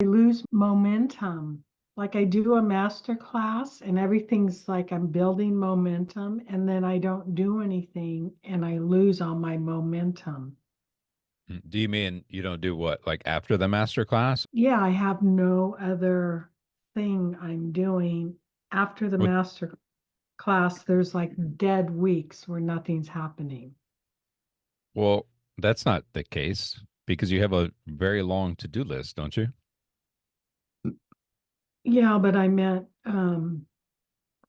I lose momentum. Like I do a master class and everything's like I'm building momentum and then I don't do anything and I lose all my momentum. Do you mean you don't do what, like after the master class? Yeah, I have no other thing I'm doing after the What? master class. There's like dead weeks where nothing's happening. Well, that's not the case because you have a very long to-do list, don't you? Yeah, but I meant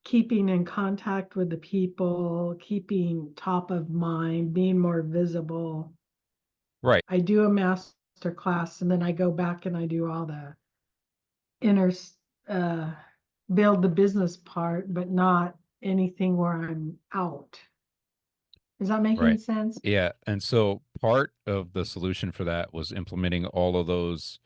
keeping in contact with the people, keeping top of mind, being more visible. Right. I do a master class and then I go back and I do all the inner uh, build the business part, but not anything where I'm out. Is that making Right. sense? Yeah. And so part of the solution for that was implementing all of those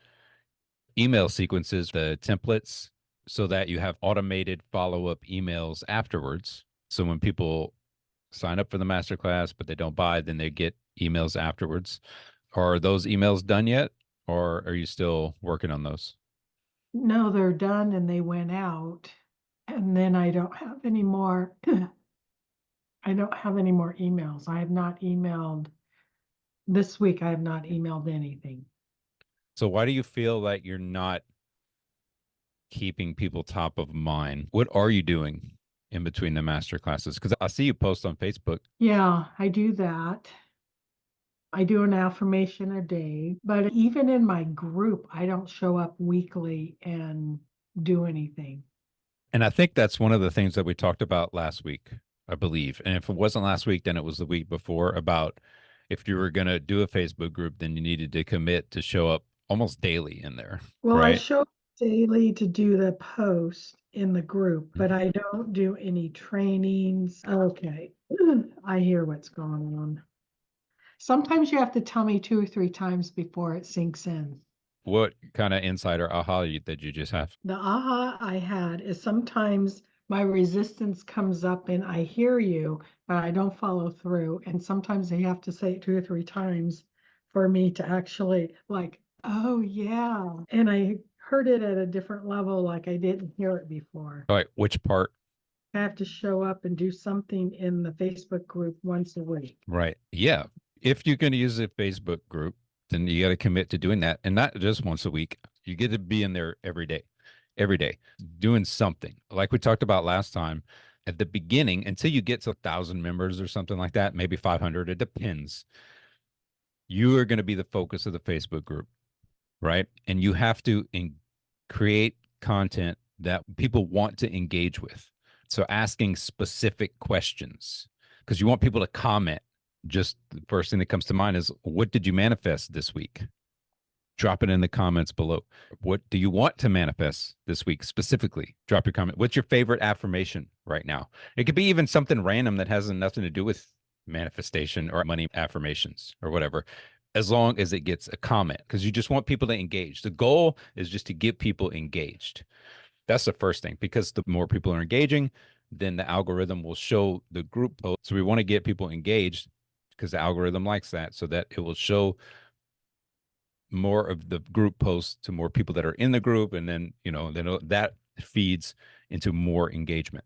email sequences, the templates, so that you have automated follow-up emails afterwards. So when people sign up for the masterclass, but they don't buy, then they get emails afterwards. Are those emails done yet? Or are you still working on those? No, they're done and they went out. And then I don't have any more. I don't have any more emails. I have not emailed this week. I have not emailed anything. So why do you feel like you're not keeping people top of mind? What are you doing in between the master classes? Because I see you post on Facebook. Yeah, I do that. I do an affirmation a day, but even in my group, I don't show up weekly and do anything. And I think that's one of the things that we talked about last week, I believe. And if it wasn't last week, then it was the week before about if you were going to do a Facebook group, then you needed to commit to show up almost daily in there, Well, I right? show up daily to do the post in the group, but I don't do any trainings. Okay, I hear what's going on. Sometimes you have to tell me two or three times before it sinks in. What kind of insider did you just have? The aha I had is sometimes my resistance comes up and I hear you, but I don't follow through. And sometimes I have to say it two or three times for me to actually like, oh yeah. And I heard it at a different level, like I didn't hear it before. All right, which part? I have to show up and do something in the Facebook group once a week. Right. Yeah. If you're going to use a Facebook group, then you got to commit to doing that. And not just once a week. You get to be in there every day, doing something. Like we talked about last time, at the beginning, until you get to 1,000 members or something like that, maybe 500, it depends. You are going to be the focus of the Facebook group, right? And you have to create content that people want to engage with. So asking specific questions because you want people to comment. Just the first thing that comes to mind is what did you manifest this week? Drop it in the comments below. What do you want to manifest this week specifically? Drop your comment. What's your favorite affirmation right now? It could be even something random that has nothing to do with manifestation or money affirmations or whatever, as long as it gets a comment, because you just want people to engage. The goal is just to get people engaged. That's the first thing, because the more people are engaging, then the algorithm will show the group post. So we want to get people engaged because the algorithm likes that, so that it will show more of the group posts to more people that are in the group. And then, then that feeds into more engagement.